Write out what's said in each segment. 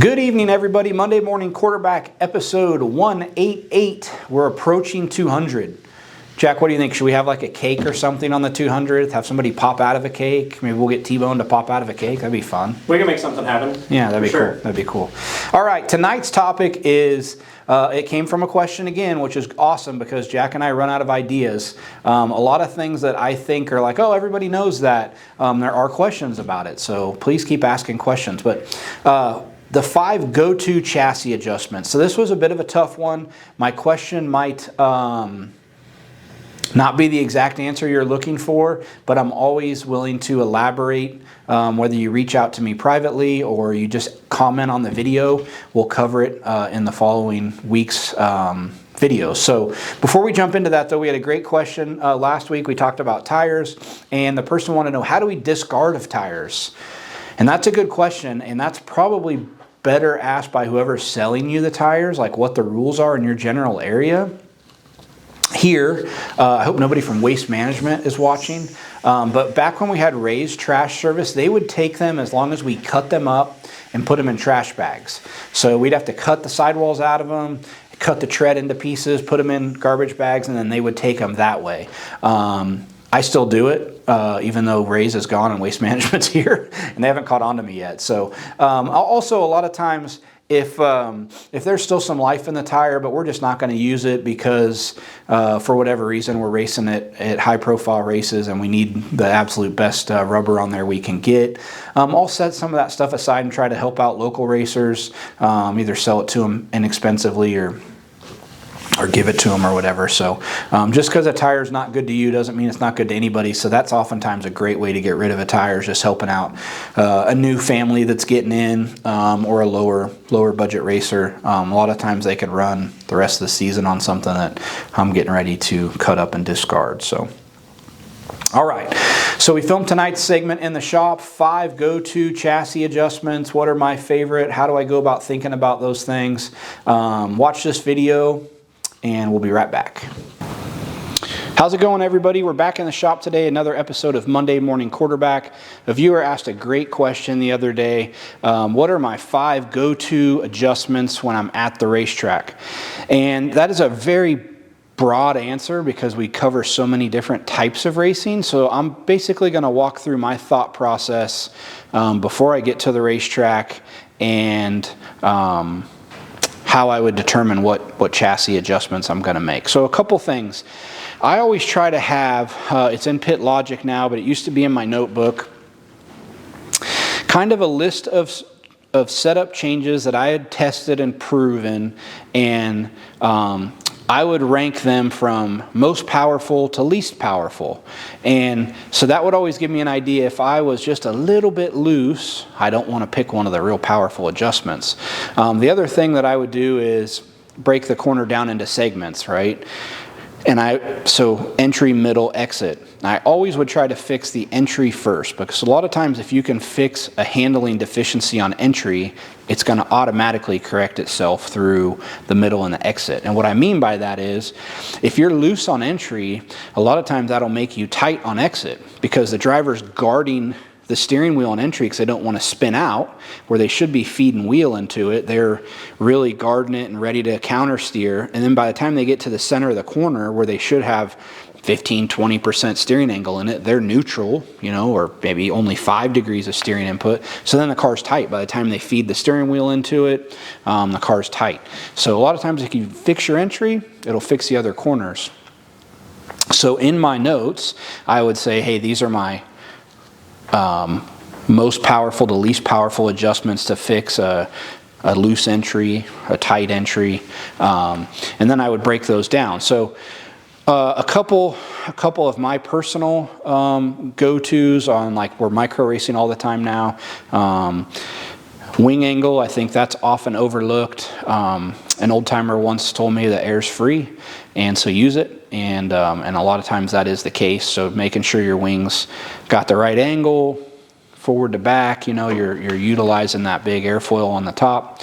Good evening, everybody. Monday Morning Quarterback, episode 188. We're approaching 200. Jack, what do you think? Should we have like a cake or something on the 200th? Have somebody pop out of a cake? Maybe we'll get T-Bone to pop out of a cake. That'd be fun. We can make something happen. Yeah, that'd be cool. That'd be cool. All right, tonight's topic is, it came from a question again, which is awesome because Jack and I run out of ideas. A lot of things that I think are like, oh, everybody knows that. There are questions about it, so please keep asking questions. But the 5 go-to chassis adjustments. So this was a bit of a tough one. My question might not be the exact answer you're looking for, but I'm always willing to elaborate. Whether you reach out to me privately or you just comment on the video, we'll cover it in the following week's videos. So before we jump into that though, we had a great question last week. We talked about tires, and the person wanted to know, how do we discard of tires? And that's a good question, and that's probably better asked by whoever's selling you the tires, like what the rules are in your general area. Here, I hope nobody from Waste Management is watching, but back when we had Ray's trash service, they would take them as long as we cut them up and put them in trash bags. So we'd have to cut the sidewalls out of them, cut the tread into pieces, put them in garbage bags, and then they would take them that way. I still do it, even though Ray's is gone and Waste Management's here, and they haven't caught on to me yet. So also a lot of times, if there's still some life in the tire, but we're just not going to use it because for whatever reason we're racing it at high-profile races and we need the absolute best rubber on there we can get, I'll set some of that stuff aside and try to help out local racers, either sell it to them inexpensively or give it to them or whatever. So just because a tire is not good to you doesn't mean it's not good to anybody. So that's oftentimes a great way to get rid of a tire, is just helping out a new family that's getting in, or a lower budget racer. A lot of times they could run the rest of the season on something that I'm getting ready to cut up and discard. So all right, so we filmed tonight's segment in the shop, 5 go-to chassis adjustments. What are my favorite? How do I go about thinking about those things? Watch this video and we'll be right back. How's it going, everybody? We're back in the shop today, another episode of Monday Morning Quarterback. A viewer asked a great question the other day. What are my 5 go-to adjustments when I'm at the racetrack? And that is a very broad answer because we cover so many different types of racing. So I'm basically going to walk through my thought process before I get to the racetrack, and how I would determine what chassis adjustments I'm going to make. So a couple things. I always try to have, it's in Pit Logic now, but it used to be in my notebook, kind of a list of setup changes that I had tested and proven, and I would rank them from most powerful to least powerful. And so that would always give me an idea. If I was just a little bit loose, I don't want to pick one of the real powerful adjustments. The other thing that I would do is break the corner down into segments, right? And so entry, middle, exit. I always would try to fix the entry first, because a lot of times if you can fix a handling deficiency on entry, it's going to automatically correct itself through the middle and the exit. And what I mean by that is, if you're loose on entry, a lot of times that'll make you tight on exit, because the driver's guarding the steering wheel on entry because they don't want to spin out where they should be feeding wheel into it. They're really guarding it and ready to counter steer. And then by the time they get to the center of the corner where they should have 15-20% steering angle in it, they're neutral, or maybe only 5 degrees of steering input. So then the car's tight. By the time they feed the steering wheel into it, the car's tight. So a lot of times if you fix your entry, it'll fix the other corners. So in my notes, I would say, hey, these are my most powerful to least powerful adjustments to fix a loose entry, a tight entry, and then I would break those down. So a couple of my personal go-tos on, like, we're micro racing all the time now. Wing angle, I think that's often overlooked. An old timer once told me that air's free, and so use it. And a lot of times that is the case. So making sure your wings got the right angle, forward to back, you're utilizing that big airfoil on the top.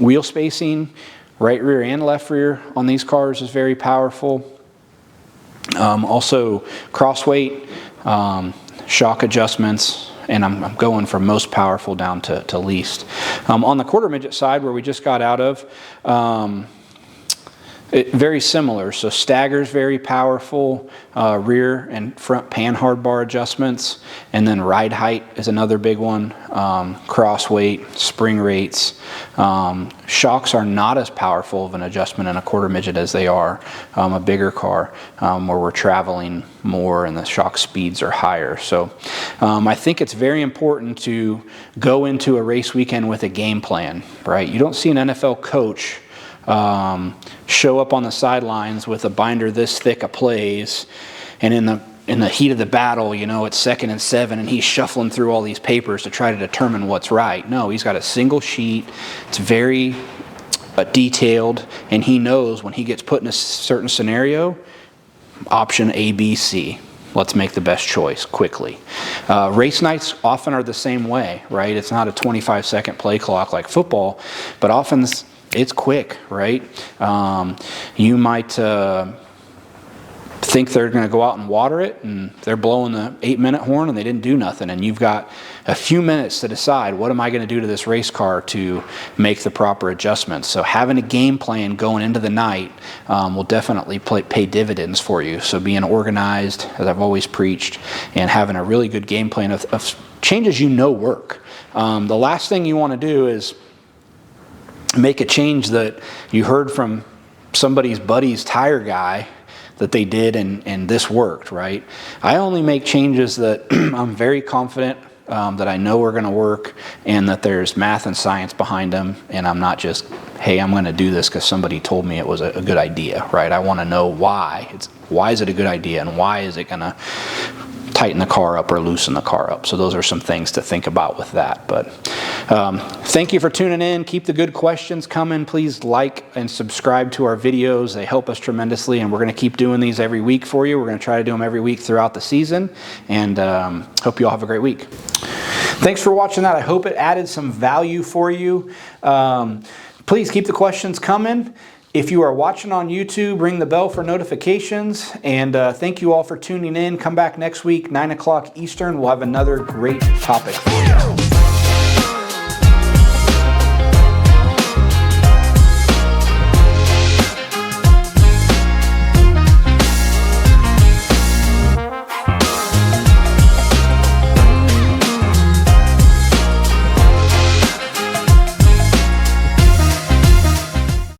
Wheel spacing, right rear and left rear on these cars is very powerful. Also cross weight, shock adjustments, and I'm going from most powerful down to least. On the quarter midget side, where we just got out of, very similar. So stagger's very powerful, rear and front pan hard bar adjustments, and then ride height is another big one. Cross weight, spring rates. Shocks are not as powerful of an adjustment in a quarter midget as they are a bigger car, where we're traveling more and the shock speeds are higher. So I think it's very important to go into a race weekend with a game plan, right? You don't see an NFL coach show up on the sidelines with a binder this thick of plays, and in the heat of the battle, you know, it's 2nd and 7 and he's shuffling through all these papers to try to determine what's right. No, he's got a single sheet. It's very detailed, and he knows when he gets put in a certain scenario, option A, B, C. Let's make the best choice quickly. Race nights often are the same way, right? It's not a 25-second play clock like football, but often it's quick, right? You might think they're going to go out and water it, and they're blowing the 8-minute horn and they didn't do nothing, and you've got a few minutes to decide, what am I going to do to this race car to make the proper adjustments? So having a game plan going into the night will definitely pay dividends for you. So being organized, as I've always preached, and having a really good game plan of changes you know work. The last thing you want to do is make a change that you heard from somebody's buddy's tire guy that they did and this worked, right? I only make changes that I'm very confident that I know are going to work, and that there's math and science behind them, and I'm not just, hey, I'm going to do this because somebody told me it was a good idea, right? I want to know why. Why is it a good idea, and why is it going to tighten the car up or loosen the car up? So those are some things to think about with that. But thank you for tuning in. Keep the good questions coming. Please like and subscribe to our videos. They help us tremendously, and we're going to keep doing these every week for you. We're going to try to do them every week throughout the season, and hope you all have a great week. Thanks for watching that. I hope it added some value for you. Please keep the questions coming. If you are watching on YouTube, ring the bell for notifications. And thank you all for tuning in. Come back next week, 9 o'clock Eastern. We'll have another great topic for you.